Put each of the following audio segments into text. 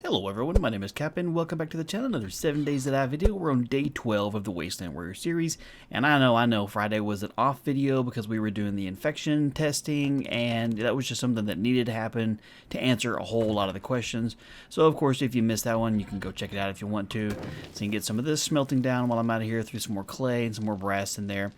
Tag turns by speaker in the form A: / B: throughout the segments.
A: Hello everyone, my name is Capp and welcome back to the channel. Another 7 Days to Die video. We're on day 12 of the Wasteland Warrior series. And I know, Friday was an off video because we were doing the infection testing and that was just something that needed to happen to answer a whole lot of the questions. So of course, if you missed that one, you can go check it out if you want to. So you can get some of this smelting down while I'm out of here, through some more clay and some more brass in there.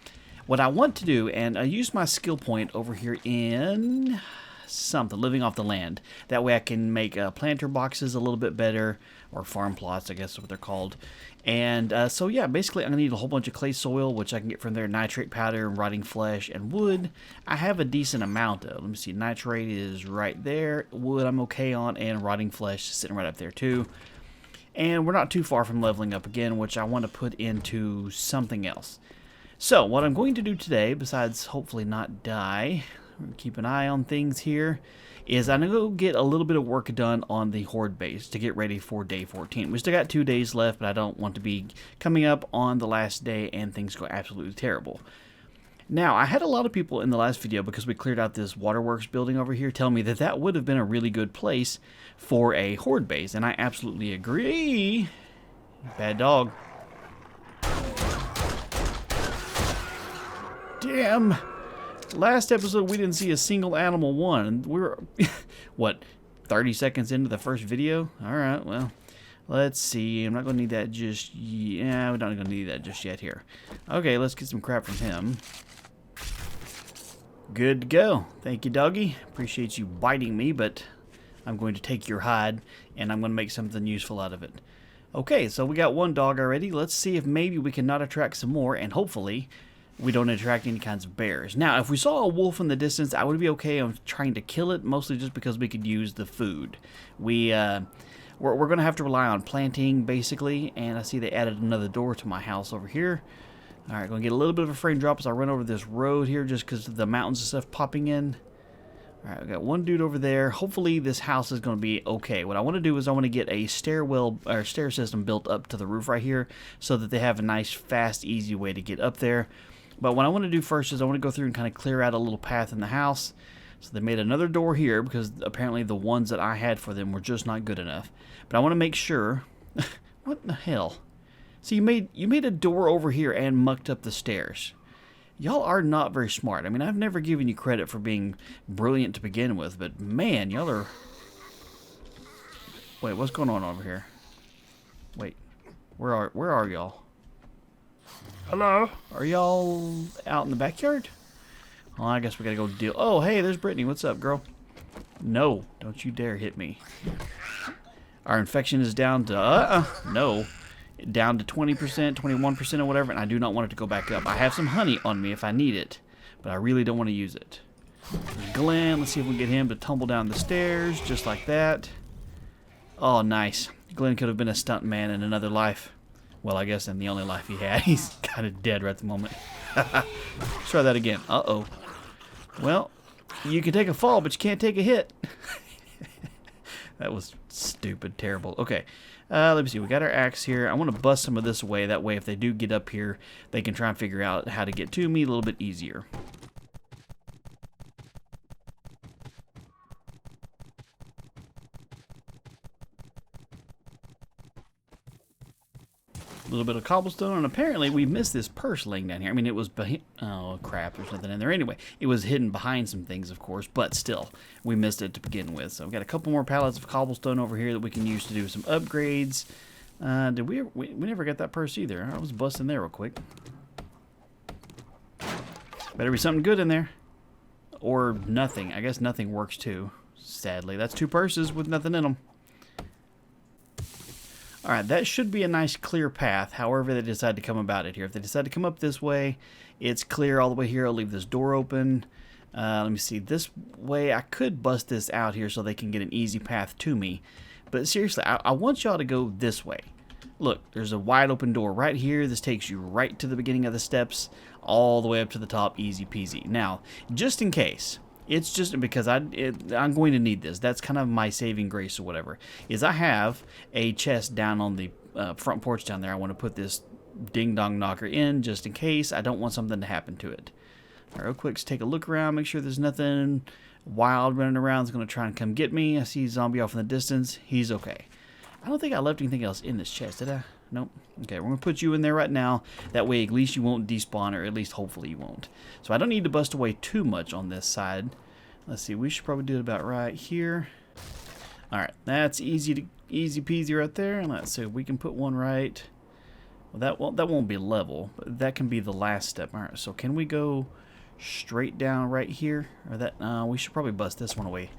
A: What I want to do, and I use my skill point over here in something, living off the land. That way I can make planter boxes a little bit better, or farm plots, I guess is what they're called. And so yeah, basically I'm going to need a whole bunch of clay soil, which I can get from there, nitrate powder, and rotting flesh, and wood. I have a decent amount of. Let me see, nitrate is right there. Wood I'm okay on, and rotting flesh is sitting right up there too. And we're not too far from leveling up again, which I want to put into something else. So what I'm going to do today, besides hopefully not die, keep an eye on things here, is I'm going to go get a little bit of work done on the horde base to get ready for day 14. We still got 2 days left, but I don't want to be coming up on the last day and things go absolutely terrible. Now, I had a lot of people in the last video, because we cleared out this waterworks building over here, tell me that that would have been a really good place for a horde base, and I absolutely agree. Bad dog. Damn. Last episode, we didn't see a single animal one. We're, what, 30 seconds into the first video? Alright, well, let's see. I'm not going to need that just yet. Yeah, we're not going to need that just yet here. Okay, let's get some crap from him. Good to go. Thank you, doggy. Appreciate you biting me, but I'm going to take your hide, and I'm going to make something useful out of it. Okay, so we got one dog already. Let's see if maybe we can not attract some more, and hopefully we don't attract any kinds of bears. Now, if we saw a wolf in the distance, I would be okay on trying to kill it, mostly just because we could use the food. We're going to have to rely on planting, basically, and I see they added another door to my house over here. All right, going to get a little bit of a frame drop as I run over this road here, just because of the mountains and stuff popping in. All right, we got one dude over there. Hopefully, this house is going to be okay. What I want to do is I want to get a stairwell or stair system built up to the roof right here, so that they have a nice, fast, easy way to get up there. But what I want to do first is I want to go through and kind of clear out a little path in the house. So they made another door here because apparently the ones that I had for them were just not good enough. But I want to make sure... What in the hell? So you made a door over here and mucked up the stairs. Y'all are not very smart. I mean, I've never given you credit for being brilliant to begin with, but man, y'all are... Wait, what's going on over here? Wait, where are y'all?
B: Hello?
A: Are y'all out in the backyard? Well, I guess we gotta go deal. Oh, hey, there's Brittany. What's up, girl? No, don't you dare hit me. Our infection is down to, no. Down to 20%, 21% or whatever, and I do not want it to go back up. I have some honey on me if I need it, but I really don't want to use it. There's Glenn. Let's see if we can get him to tumble down the stairs, just like that. Oh, nice. Glenn could have been a stunt man in another life. Well, I guess in the only life he had. He's kind of dead right at the moment. Let's try that again. Uh-oh. Well, you can take a fall, but you can't take a hit. That was stupid, terrible. Okay, let me see. We got our axe here. I want to bust some of this away. That way, if they do get up here, they can try and figure out how to get to me a little bit easier. A little bit of cobblestone, and apparently we missed this purse laying down here. I mean, it was oh crap, there's nothing in there. Anyway, it was hidden behind some things, of course, but still, we missed it to begin with. So we've got a couple more pallets of cobblestone over here that we can use to do some upgrades. Did we never got that purse either. I was busting there real quick. Better be something good in there. Or nothing. I guess nothing works too, sadly. That's 2 purses with nothing in them. Alright, that should be a nice clear path, however they decide to come about it here. If they decide to come up this way, it's clear all the way here. I'll leave this door open. Let me see, this way I could bust this out here so they can get an easy path to me. But seriously, I want y'all to go this way. Look, there's a wide open door right here. This takes you right to the beginning of the steps, all the way up to the top, easy peasy. Now, just in case... It's just because I'm going to need this. That's kind of my saving grace or whatever. Is I have a chest down on the front porch down there. I want to put this ding-dong knocker in just in case. I don't want something to happen to it. All right, real quick, just take a look around. Make sure there's nothing wild running around. It's going to try and come get me. I see a zombie off in the distance. He's okay. I don't think I left anything else in this chest, did I? Nope. Okay, we're going to put you in there right now. That way, at least you won't despawn, or at least hopefully you won't. So I don't need to bust away too much on this side. Let's see, we should probably do it about right here. Alright, that's easy peasy right there. And let's see, we can put one right. Well, that won't be level, but that can be the last step. Alright, so can we go straight down right here? Or that, we should probably bust this one away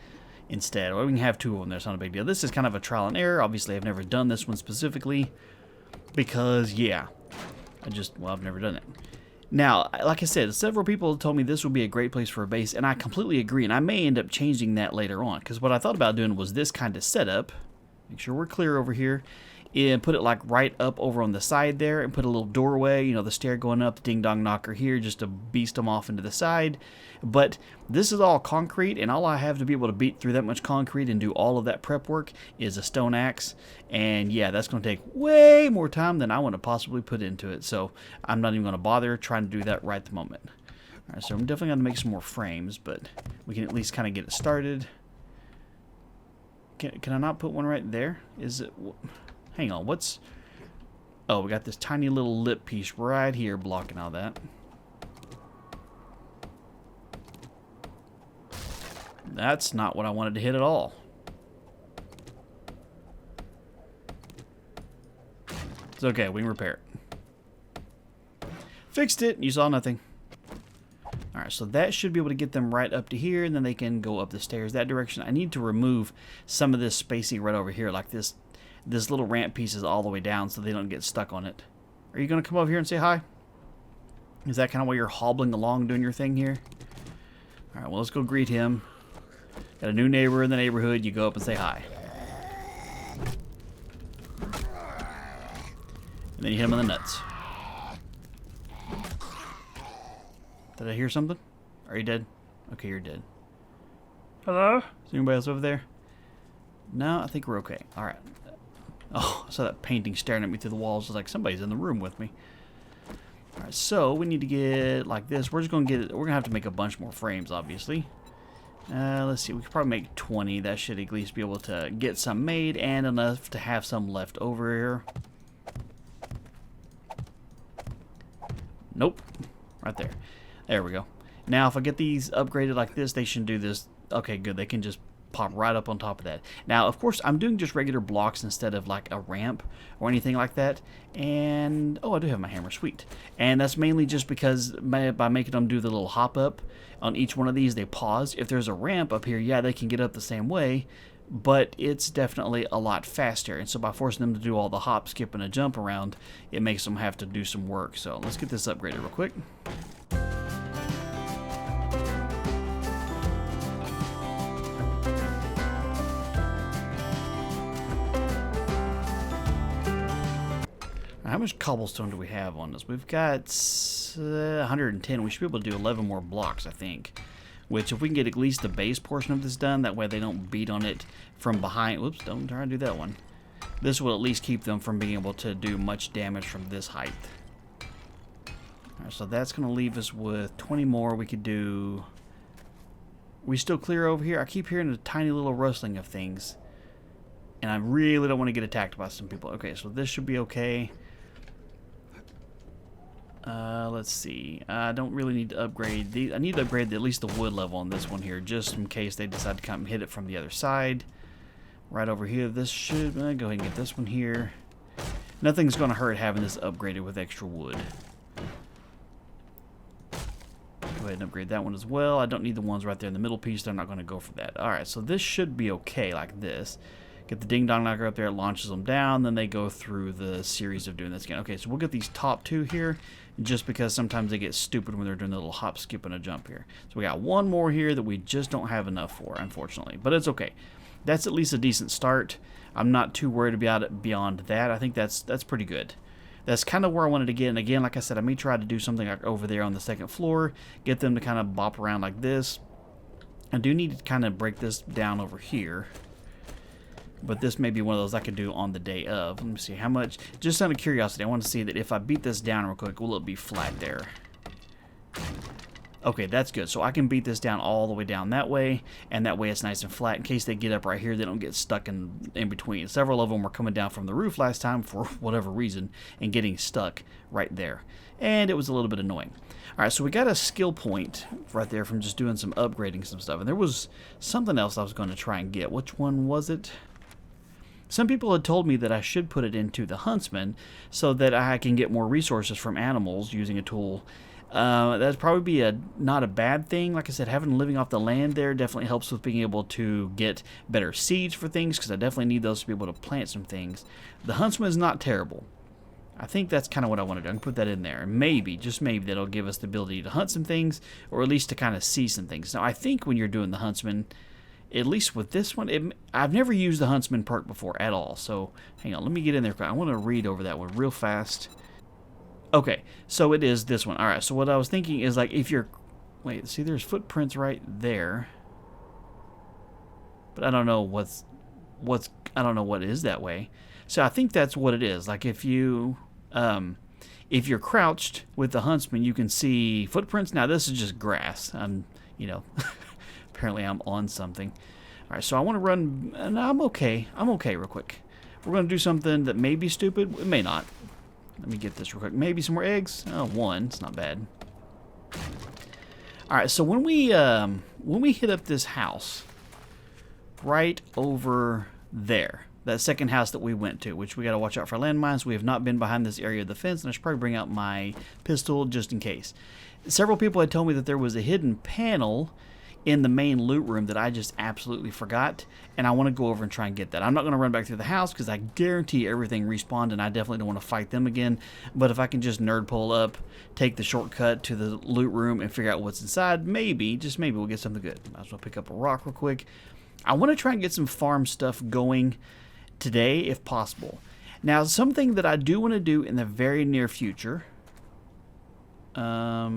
A: instead. Or we can have two of them there, it's not a big deal. This is kind of a trial and error. Obviously, I've never done this one specifically. Because, yeah, I've never done it. Now, like I said, several people told me this would be a great place for a base, and I completely agree, and I may end up changing that later on, because what I thought about doing was this kind of setup. Make sure we're clear over here, and put it like right up over on the side there, and put a little doorway, you know, the stair going up, the ding-dong knocker here, just to beast them off into the side. But this is all concrete, and all I have to be able to beat through that much concrete and do all of that prep work is a stone axe. And yeah, that's going to take way more time than I want to possibly put into it. So I'm not even going to bother trying to do that right at the moment. All right, so I'm definitely going to make some more frames, but we can at least kind of get it started. Can I not put one right there? Is it... Hang on, what's... Oh, we got this tiny little lip piece right here blocking all that. That's not what I wanted to hit at all. It's okay, we can repair it. Fixed it, you saw nothing. Alright, so that should be able to get them right up to here, and then they can go up the stairs that direction. I need to remove some of this spacing right over here, like this little ramp piece is all the way down so they don't get stuck on it. Are you going to come over here and say hi? Is that kind of why you're hobbling along doing your thing here? Alright, well, let's go greet him. Got a new neighbor in the neighborhood, you go up and say hi. And then you hit him in the nuts. Did I hear something? Are you dead? Okay, you're dead.
B: Hello?
A: Is anybody else over there? No, I think we're okay. Alright. Oh, I saw that painting staring at me through the walls. I was like, somebody's in the room with me. Alright, so we need to get like this. We're just going to get it. We're going to have to make a bunch more frames, obviously. Let's see. We could probably make 20. That should at least be able to get some made and enough to have some left over here. Nope. Right there. There we go. Now, if I get these upgraded like this, they should do this. Okay, good. They can just pop right up on top of that. Now, of course, I'm doing just regular blocks instead of like a ramp or anything like that. And, oh, I do have my hammer. Sweet. And that's mainly just because by making them do the little hop up on each one of these, they pause. If there's a ramp up here, yeah, they can get up the same way, but it's definitely a lot faster. And so by forcing them to do all the hop, skip, and a jump around, it makes them have to do some work. So let's get this upgraded real quick. How much cobblestone do we have on this? We've got 110. We should be able to do 11 more blocks, I think. Which, if we can get at least the base portion of this done, that way they don't beat on it from behind. Whoops, don't try to do that one. This will at least keep them from being able to do much damage from this height. Alright, so that's going to leave us with 20 more. We could do... We still clear over here? I keep hearing a tiny little rustling of things. And I really don't want to get attacked by some people. Okay, so this should be okay. Let's see. I don't really need to upgrade these. I need to upgrade at least the wood level on this one here, just in case they decide to come hit it from the other side. Right over here, this should... go ahead and get this one here. Nothing's going to hurt having this upgraded with extra wood. Go ahead and upgrade that one as well. I don't need the ones right there in the middle piece. They're not going to go for that. Alright, so this should be okay like this. Get the ding-dong knocker up there, it launches them down, then they go through the series of doing this again. Okay, so we'll get these top two here, just because sometimes they get stupid when they're doing the little hop, skip, and a jump here. So we got one more here that we just don't have enough for, unfortunately. But it's okay. That's at least a decent start. I'm not too worried about it beyond that. I think that's pretty good. That's kind of where I wanted to get. And again, like I said, I may try to do something like over there on the second floor, get them to kind of bop around like this. I do need to kind of break this down over here. But this may be one of those I could do on the day of. Let me see how much. Just out of curiosity, I want to see that if I beat this down real quick, will it be flat there? Okay, that's good. So I can beat this down all the way down that way, and that way it's nice and flat. In case they get up right here, they don't get stuck in between. Several of them were coming down from the roof last time for whatever reason and getting stuck right there. And it was a little bit annoying. All right, so we got a skill point right there from just doing some upgrading some stuff. And there was something else I was going to try and get. Which one was it? Some people had told me that I should put it into the huntsman so that I can get more resources from animals using a tool. That'd probably be not a bad thing. Like I said, having living off the land there definitely helps with being able to get better seeds for things, because I definitely need those to be able to plant some things. The huntsman is not terrible. I think that's kind of what I want to do. I can put that in there. And maybe, just maybe, that'll give us the ability to hunt some things, or at least to kind of see some things. Now, I think when you're doing the huntsman, at least with this one, I've never used the huntsman perk before at all. So, hang on, let me get in there. I want to read over that one real fast. Okay, so it is this one. All right, so what I was thinking is, like, if you're... Wait, see, there's footprints right there. But I don't know what's... I don't know what is that way. So I think that's what it is. Like, if you're crouched with the huntsman, you can see footprints. Now, this is just grass. Apparently I'm on something. All right, so I want to run... And I'm okay. I'm okay real quick. We're going to do something that may be stupid. It may not. Let me get this real quick. Maybe some more eggs. Oh, one. It's not bad. All right. So when we hit up this house, right over there, that second house that we went to, which we got to watch out for landmines. We have not been behind this area of the fence, and I should probably bring out my pistol just in case. Several people had told me that there was a hidden panel in the main loot room that I just absolutely forgot, and I want to go over and try and get that. I'm not going to run back through the house because I guarantee everything respawned, and I definitely don't want to fight them again. But if I can just nerd pull up, take the shortcut to the loot room, and figure out what's inside, maybe, just maybe, we'll get something good. Might as well pick up a rock real quick. I want to try and get some farm stuff going today if possible. Now, something that I do want to do in the very near future... are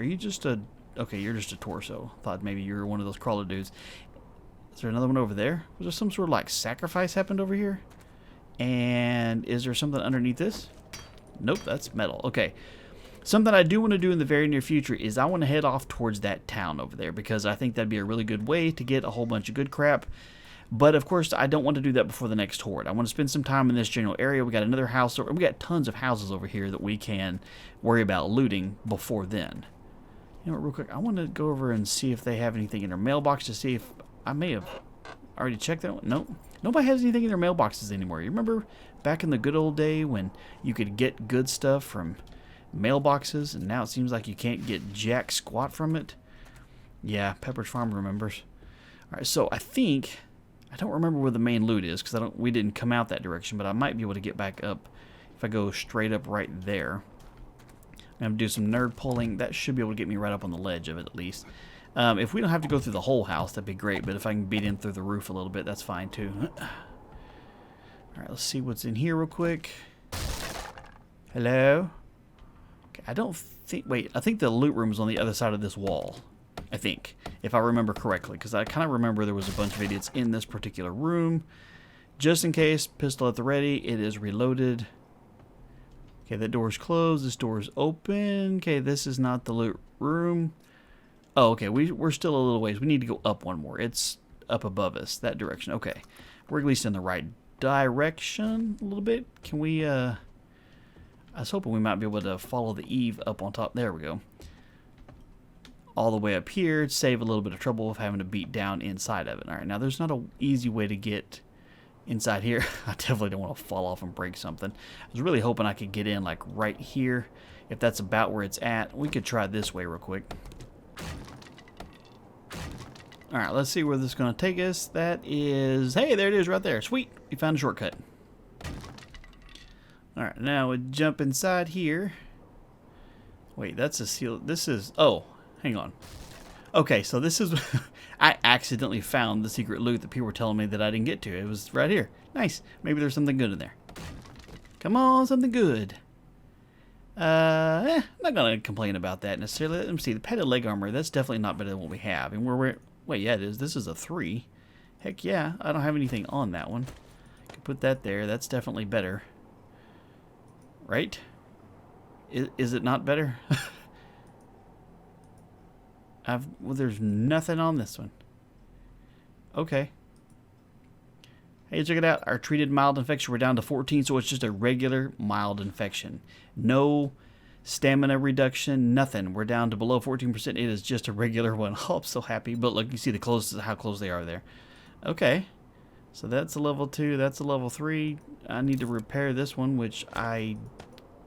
A: you just a... Okay, you're just a torso. Thought maybe you were one of those crawler dudes. Is there another one over there? Was there some sort of like sacrifice happened over here? And is there something underneath this? Nope, that's metal. Okay. Something I do want to do in the very near future is I want to head off towards that town over there, because I think that'd be a really good way to get a whole bunch of good crap. But of course, I don't want to do that before the next horde. I want to spend some time in this general area. We got another house, we got tons of houses over here that we can worry about looting before then. You know what, real quick, I want to go over and see if they have anything in their mailbox to see if... I may have already checked that one. Nope. Nobody has anything in their mailboxes anymore. You remember back in the good old day when you could get good stuff from mailboxes, and now it seems like you can't get jack squat from it? Yeah, Pepper's Farm remembers. Alright, so I think... I don't remember where the main loot is, because we didn't come out that direction, but I might be able to get back up if I go straight up right there. I'm going to do some nerd pulling. That should be able to get me right up on the ledge of it, at least. If we don't have to go through the whole house, that'd be great. But if I can beat in through the roof a little bit, that's fine, too. Alright, let's see what's in here real quick. Hello? Okay, I don't think... Wait, I think the loot room is on the other side of this wall. I think, if I remember correctly. Because I kind of remember there was a bunch of idiots in this particular room. Just in case, pistol at the ready. It is reloaded. Okay, that door's closed. This door's open. Okay, this is not the loot room. Oh, okay, we're still a little ways. We need to go up one more. It's up above us, that direction. Okay, we're at least in the right direction a little bit. Can we, I was hoping we might be able to follow the eave up on top. There we go. All the way up here to save a little bit of trouble of having to beat down inside of it. All right, now there's not an easy way to get... inside here. I definitely don't want to fall off and break something. I was really hoping I could get in like right here. If that's about where it's at, we could try this way real quick. Alright, let's see where this is going to take us. That is... Hey, there it is right there. Sweet. We found a shortcut. Alright, now we jump inside here. Wait, that's a seal. This is... Oh, hang on. Okay, so this is... I accidentally found the secret loot that people were telling me that I didn't get to. It was right here. Nice. Maybe there's something good in there. Come on, something good. I'm not going to complain about that necessarily. Let me see. The padded leg armor, that's definitely not better than what we have. And wait, yeah, it is. This is a 3. Heck yeah. I don't have anything on that one. I can put that there. That's definitely better. Right? Is it not better? Well, there's nothing on this one. Okay. Hey, check it out. Our treated mild infection, we're down to 14, so it's just a regular mild infection. No stamina reduction, nothing. We're down to below 14%. It is just a regular one. Oh, I'm so happy. But look, you see how close they are there. Okay. So that's a level 2. That's a level 3. I need to repair this one, which I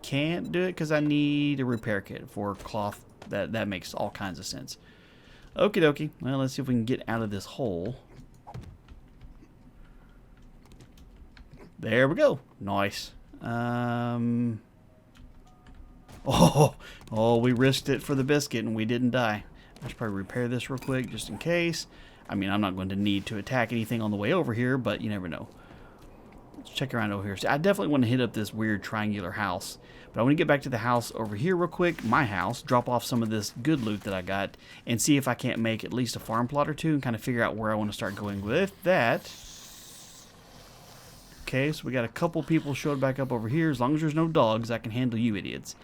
A: can't do it because I need a repair kit for cloth. That makes all kinds of sense. Okie dokie. Well, let's see if we can get out of this hole. There we go. Nice. Oh, we risked it for the biscuit and we didn't die. I should probably repair this real quick just in case. I mean, I'm not going to need to attack anything on the way over here, but you never know. Let's check around over here. See, I definitely want to hit up this weird triangular house. But I want to get back to the house over here real quick, my house, drop off some of this good loot that I got, and see if I can't make at least a farm plot or two and kind of figure out where I want to start going with that. Okay, so we got a couple people showed back up over here. As long as there's no dogs, I can handle you idiots.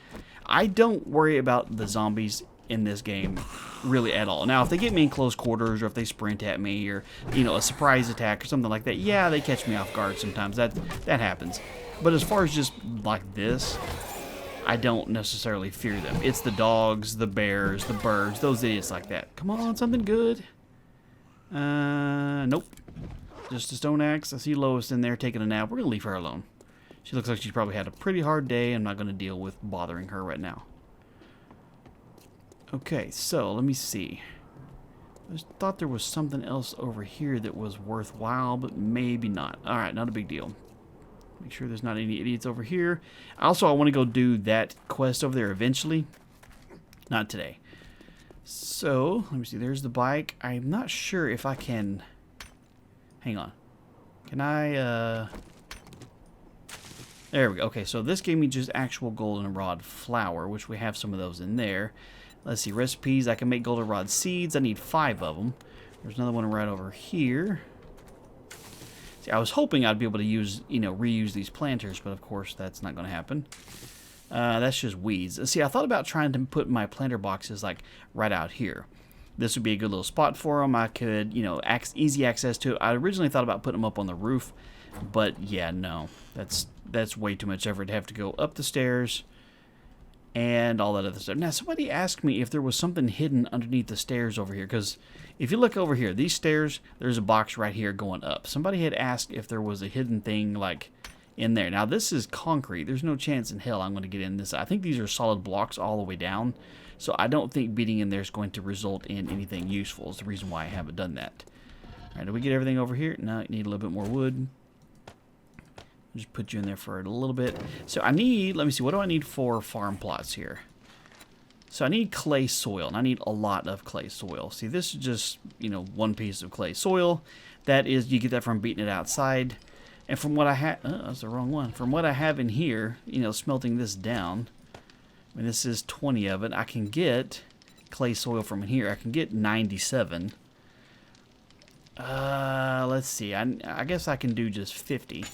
A: I don't worry about the zombies in this game really at all. Now, if they get me in close quarters or if they sprint at me or, you know, a surprise attack or something like that, yeah, they catch me off guard sometimes. That happens. But as far as just like this, I don't necessarily fear them. It's the dogs, the bears, the birds, those idiots like that. Come on, something good. Nope. Just a stone axe. I see Lois in there taking a nap. We're going to leave her alone. She looks like she's probably had a pretty hard day. I'm not going to deal with bothering her right now. Okay, so let me see. I just thought there was something else over here that was worthwhile, but maybe not. Alright, not a big deal. Make sure there's not any idiots over here. Also, I want to go do that quest over there eventually. Not today. So, let me see. There's the bike. I'm not sure if I can... Hang on. Can I, There we go. Okay, so this gave me just actual goldenrod flour, which we have some of those in there. Let's see, recipes. I can make goldenrod seeds. I need 5 of them. There's another one right over here. See, I was hoping I'd be able to use, you know, reuse these planters, but of course that's not going to happen. That's just weeds. See, I thought about trying to put my planter boxes, like, right out here. This would be a good little spot for them. I could, you know, easy access to it. I originally thought about putting them up on the roof, but yeah, no. That's way too much effort to have to go up the stairs and all that other stuff. Now, somebody asked me if there was something hidden underneath the stairs over here, because if you look over here, these stairs, there's a box right here going up. Somebody had asked if there was a hidden thing, like, in there. Now, this is concrete. There's no chance in hell I'm going to get in this. I think these are solid blocks all the way down. So I don't think beating in there is going to result in anything useful. Is the reason why I haven't done that. All right, did we get everything over here? No, you need a little bit more wood. I'll just put you in there for a little bit. So I need, let me see, what do I need for farm plots here? So I need clay soil, and I need a lot of clay soil. See, this is just, you know, one piece of clay soil. That is, you get that from beating it outside. And from what I have, that's the wrong one. From what I have in here, you know, smelting this down, I mean, this is 20 of it. I can get clay soil from here. I can get 97. Let's see. I guess I can do just 50. Go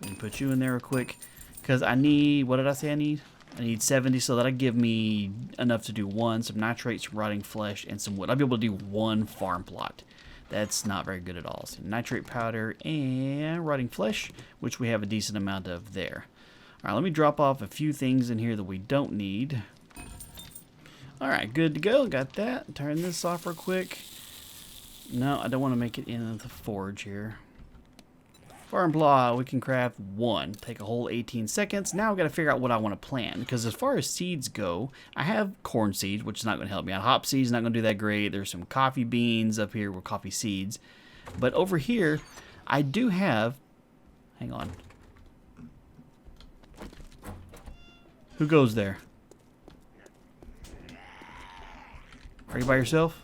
A: ahead and put you in there real quick. Because I need, what did I say I need? I need 70, so that'll give me enough to do some nitrate, some rotting flesh, and some wood. I'll be able to do 1 farm plot. That's not very good at all. So nitrate powder and rotting flesh, which we have a decent amount of there. Alright, let me drop off a few things in here that we don't need. Alright, good to go. Got that. Turn this off real quick. No, I don't want to make it in the forge here. Farm plot, we can craft 1. Take a whole 18 seconds. Now I've got to figure out what I want to plant. Because as far as seeds go, I have corn seeds, which is not going to help me out. Hop seeds not going to do that great. There's some coffee beans up here with coffee seeds. But over here, I do have... Hang on. Who goes there? Are you by yourself?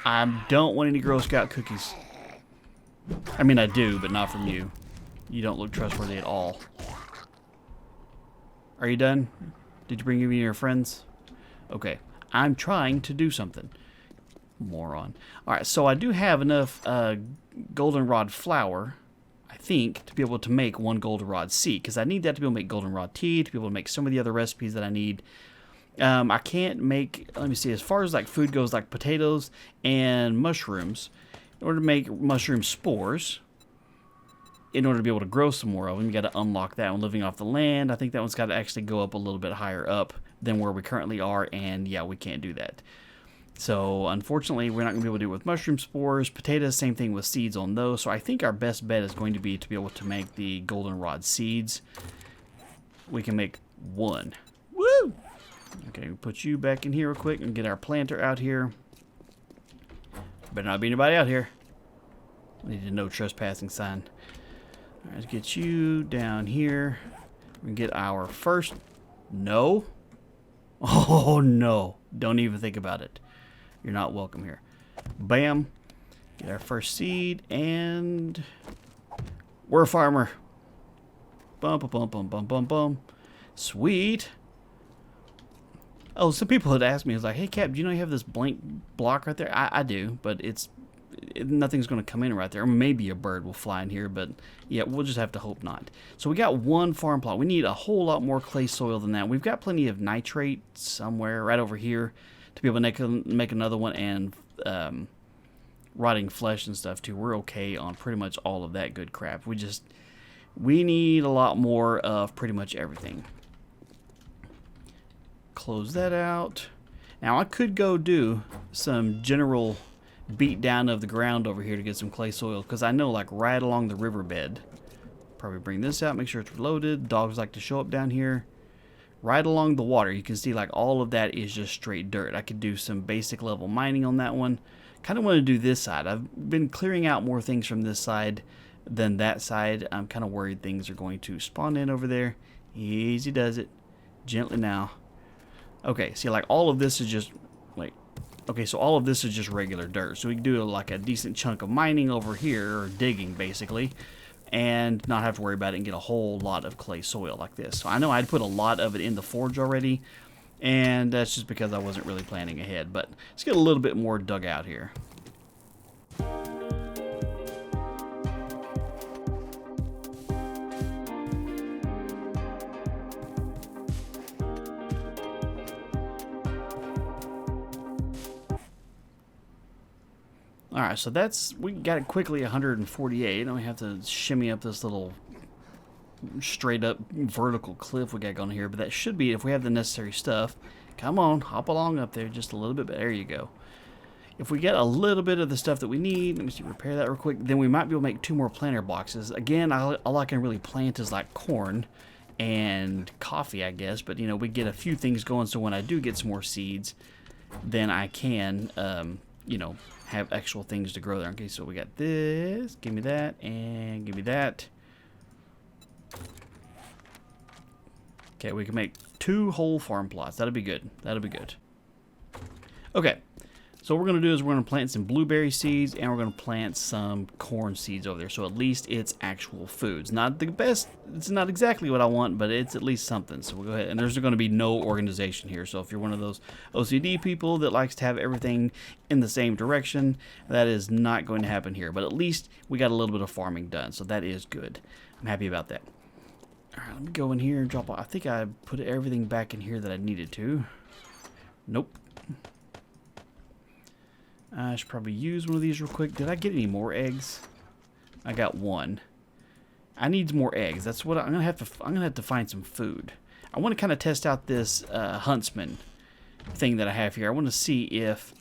A: I don't want any Girl Scout cookies. I mean, I do, but not from you. You don't look trustworthy at all. Are you done? Did you bring any of your friends? Okay. I'm trying to do something. Moron. Alright, so I do have enough goldenrod flour, I think, to be able to make 1 goldenrod seed, because I need that to be able to make goldenrod tea, to be able to make some of the other recipes that I need. I can't make, let me see, as far as like food goes, like potatoes and mushrooms, in order to make mushroom spores, in order to be able to grow some more of them, you got to unlock that one, living off the land. I think that one's got to actually go up a little bit higher up than where we currently are, and yeah, we can't do that. So unfortunately, we're not going to be able to do it with mushroom spores. Potatoes, same thing with seeds on those. So I think our best bet is going to be able to make the goldenrod seeds. We can make one. Woo! Okay, we'll put you back in here real quick and get our planter out here. Better not be anybody out here. We need a no trespassing sign. All right, let's get you down here. We can get our first... No? Oh, no. Don't even think about it. You're not welcome here. Bam. Get our first seed, and... we're a farmer. Bum, bum, bum, bum, bum, bum, bum. Sweet. Oh, some people had asked me, it's like, hey, Cap, do you know you have this blank block right there? I do, but nothing's going to come in right there. Or maybe a bird will fly in here, but yeah, we'll just have to hope not. So we got one farm plot. We need a whole lot more clay soil than that. We've got plenty of nitrate somewhere right over here to be able to make another one, and rotting flesh and stuff too. We're okay on pretty much all of that good crap. We need a lot more of pretty much everything. Close that out. Now I could go do some general beat down of the ground over here to get some clay soil, because I know like right along the riverbed, probably bring this out, make sure it's reloaded. Dogs like to show up down here. Right along the water, you can see like all of that is just straight dirt. I could do some basic level mining on that one. Kind of want to do this side. I've been clearing out more things from this side than that side. I'm kind of worried things are going to spawn in over there. Easy does it. Gently now. Okay, see, like all of this is just, wait. Okay, so all of this is just regular dirt. So we can do like a decent chunk of mining over here, or digging basically, and not have to worry about it and get a whole lot of clay soil like this. So I know I'd put a lot of it in the forge already, and that's just because I wasn't really planning ahead. But let's get a little bit more dug out here. Alright, so we got it quickly 148, and we have to shimmy up this little straight up vertical cliff we got going here, but that should be, if we have the necessary stuff. Come on, hop along up there just a little bit, but there you go. If we get a little bit of the stuff that we need, let me see, repair that real quick, then we might be able to make 2 more planter boxes. Again, all I can really plant is like corn and coffee, I guess, but you know, we get a few things going, so when I do get some more seeds, then I can, you know, have actual things to grow there. Okay, so we got this, give me that, and give me that. Okay, we can make 2 whole farm plots. That'll be good. That'll be good. Okay, so what we're going to do is we're going to plant some blueberry seeds, and we're going to plant some corn seeds over there. So at least it's actual food. It's not the best. It's not exactly what I want, but it's at least something. So we'll go ahead. And there's going to be no organization here. So if you're one of those OCD people that likes to have everything in the same direction, that is not going to happen here. But at least we got a little bit of farming done. So that is good. I'm happy about that. All right, let me go in here and drop off. I think I put everything back in here that I needed to. Nope. I should probably use one of these real quick. Did I get any more eggs? I got 1. I need more eggs. That's what I'm gonna have to find some food. I want to kind of test out this huntsman thing that I have here. I want to see if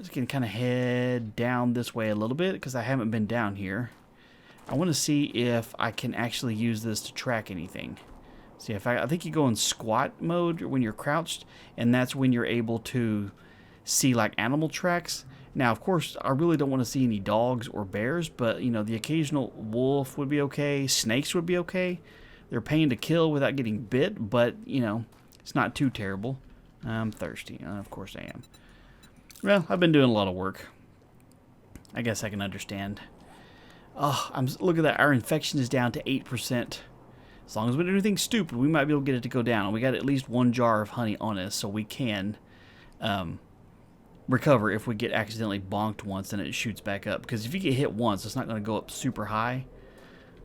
A: I can kind of head down this way a little bit, because I haven't been down here. I want to see if I can actually use this to track anything. See, if I think you go in squat mode when you're crouched, and that's when you're able to see like animal tracks. Now, of course, I really don't want to see any dogs or bears, but you know, the occasional wolf would be okay. Snakes would be okay. They're a pain to kill without getting bit, but you know, it's not too terrible. I'm thirsty. Of course I am. Well, I've been doing a lot of work. I guess I can understand. Oh, look at that. Our infection is down to 8%. As long as we don't do anything stupid, we might be able to get it to go down. And we got at least 1 jar of honey on us, so we can recover if we get accidentally bonked once and it shoots back up. Because if you get hit once, it's not going to go up super high.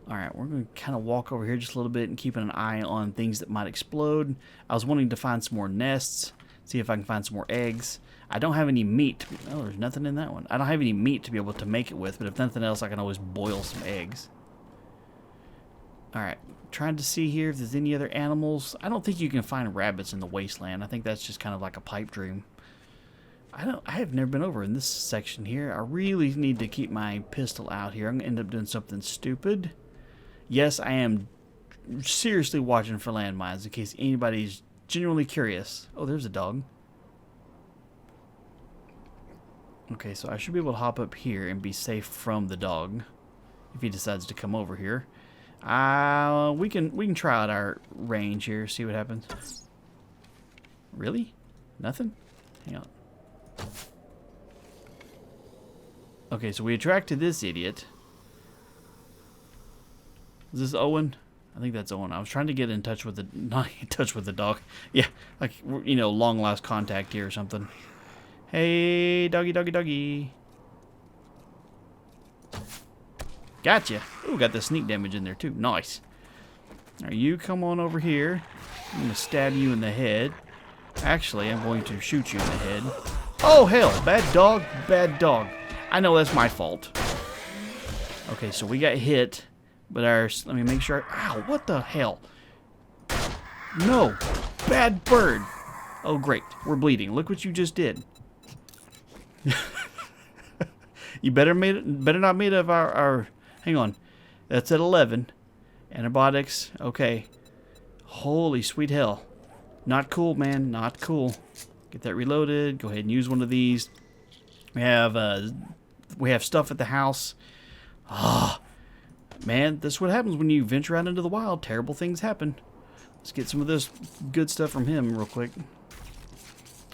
A: Alright, we're going to kind of walk over here just a little bit and keeping an eye on things that might explode. I was wanting to find some more nests, see if I can find some more eggs. I don't have any meat. Oh, there's nothing in that one. I don't have any meat to be able to make it with, but if nothing else, I can always boil some eggs. Alright, trying to see here if there's any other animals. I don't think you can find rabbits in the wasteland. I think that's just kind of like a pipe dream. I have never been over in this section here. I really need to keep my pistol out here. I'm going to end up doing something stupid. Yes, I am seriously watching for landmines in case anybody's genuinely curious. Oh, there's a dog. Okay, so I should be able to hop up here and be safe from the dog if he decides to come over here. We can try out our range here, see what happens. Really? Nothing? Hang on. Okay, so we attracted this idiot. Is this Owen? I think that's Owen. I was trying to get in touch with the... Not in touch with the dog. Yeah, like, you know, long lost contact here or something. Hey, doggy, doggy, doggy. Gotcha. Ooh, got the sneak damage in there too. Nice. Alright, you come on over here. I'm going to stab you in the head. Actually, I'm going to shoot you in the head. Oh, hell. Bad dog. Bad dog. I know that's my fault. Okay, so we got hit. But let me make sure. Ow, what the hell? No. Bad bird. Oh, great. We're bleeding. Look what you just did. You better not made of our... Hang on. That's at 11. Antibiotics. Okay. Holy sweet hell. Not cool, man. Not cool. Get that reloaded. Go ahead and use one of these. We have stuff at the house. Ah. Man, this is what happens when you venture out into the wild. Terrible things happen. Let's get some of this good stuff from him real quick.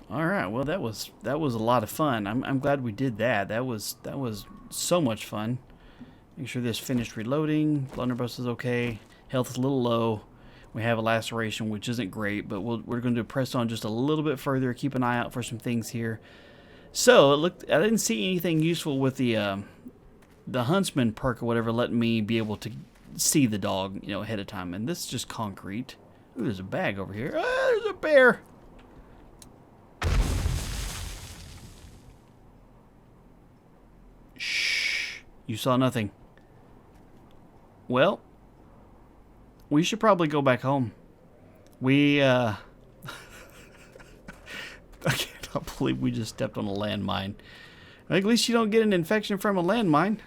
A: Alright, well that was a lot of fun. I'm glad we did that. That was so much fun. Make sure this finished reloading. Blunderbuss is okay. Health is a little low. We have a laceration, which isn't great, but we're going to press on just a little bit further. Keep an eye out for some things here. So I didn't see anything useful with the huntsman perk or whatever letting me be able to see the dog, you know, ahead of time. And this is just concrete. Ooh, there's a bag over here. Ah, there's a bear. Shh. You saw nothing. Well, we should probably go back home. I cannot believe we just stepped on a landmine. At least you don't get an infection from a landmine.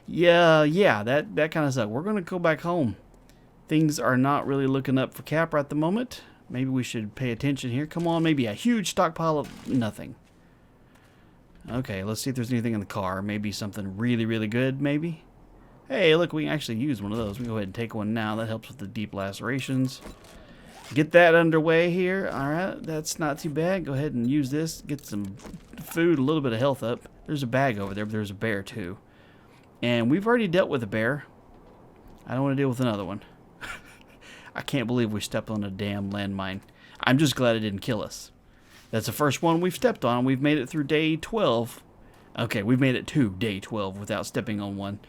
A: Yeah, that kind of sucks. We're going to go back home. Things are not really looking up for Capp at the moment. Maybe we should pay attention here. Come on, maybe a huge stockpile of nothing. Okay, let's see if there's anything in the car. Maybe something really, really good, maybe. Hey, look, we can actually use one of those. We can go ahead and take one now. That helps with the deep lacerations. Get that underway here. Alright, that's not too bad. Go ahead and use this. Get some food, a little bit of health up. There's a bag over there, but there's a bear too. And we've already dealt with a bear. I don't want to deal with another one. I can't believe we stepped on a damn landmine. I'm just glad it didn't kill us. That's the first one we've stepped on. We've made it through day 12. Okay, we've made it to day 12 without stepping on one.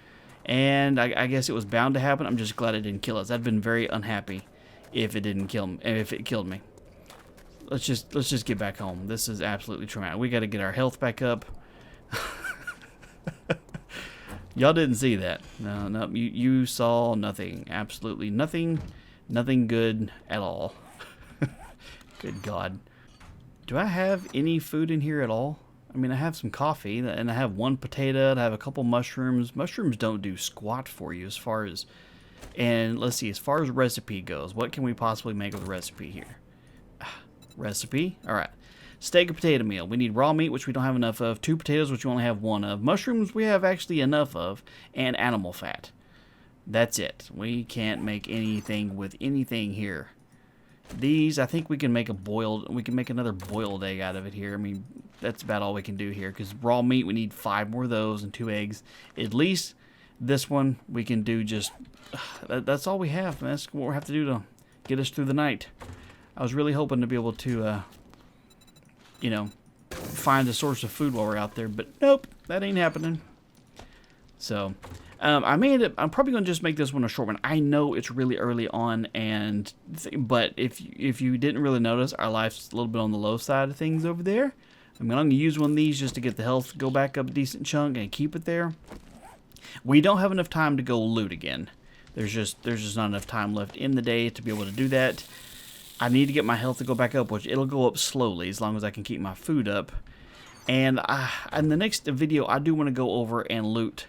A: And I guess it was bound to happen. I'm just glad it didn't kill us. I'd been very unhappy if it didn't kill me, if it killed me. Let's just get back home. This is absolutely traumatic. We got to get our health back up. Y'all didn't see that. No, you saw nothing. Absolutely nothing. Nothing good at all. Good God. Do I have any food in here at all? I mean, I have some coffee, and I have one potato, and I have a couple mushrooms. Mushrooms don't do squat for you as far as... And let's see, as far as recipe goes, what can we possibly make with a recipe here? Recipe? Alright. Steak and potato meal. We need raw meat, which we don't have enough of. 2 potatoes, which we only have 1 of. Mushrooms, we have actually enough of. And animal fat. That's it. We can't make anything with anything here. These, I think we can make another boiled egg out of it here. I mean, that's about all we can do here. Because raw meat, we need 5 more of those and 2 eggs. At least this one, we can do just... That's all we have. That's what we have to do to get us through the night. I was really hoping to be able to, you know, find a source of food while we're out there. But nope, that ain't happening. So, I'm probably going to just make this one a short one. I know it's really early on, but if you didn't really notice, our life's a little bit on the low side of things over there. I'm going to use one of these just to get the health go back up a decent chunk and keep it there. We don't have enough time to go loot again. There's just not enough time left in the day to be able to do that. I need to get my health to go back up, which it'll go up slowly as long as I can keep my food up. And in the next video, I do want to go over and loot.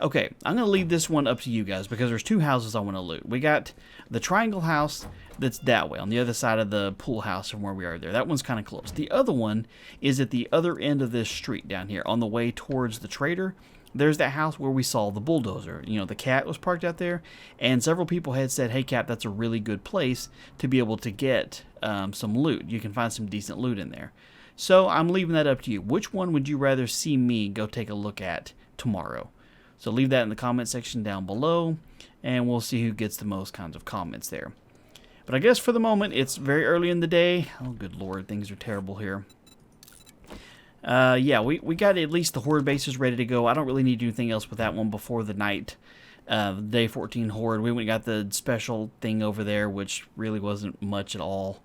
A: Okay, I'm going to leave this one up to you guys because there's two houses I want to loot. We got the triangle house that's that way, on the other side of the pool house from where we are there. That one's kind of close. The other one is at the other end of this street down here on the way towards the trader. There's that house where we saw the bulldozer. You know, the cat was parked out there, and several people had said, hey, Capp, that's a really good place to be able to get some loot. You can find some decent loot in there. So I'm leaving that up to you. Which one would you rather see me go take a look at tomorrow? So leave that in the comment section down below, and we'll see who gets the most kinds of comments there. But I guess for the moment, it's very early in the day. Oh, good Lord, things are terrible here. Yeah, we got at least the horde bases ready to go. I don't really need to do anything else with that one before the night. Day 14 horde. We went and got the special thing over there, which really wasn't much at all.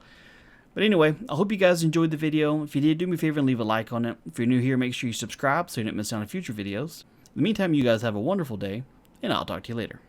A: But anyway, I hope you guys enjoyed the video. If you did, do me a favor and leave a like on it. If you're new here, make sure you subscribe so you don't miss out on future videos. In the meantime, you guys have a wonderful day, and I'll talk to you later.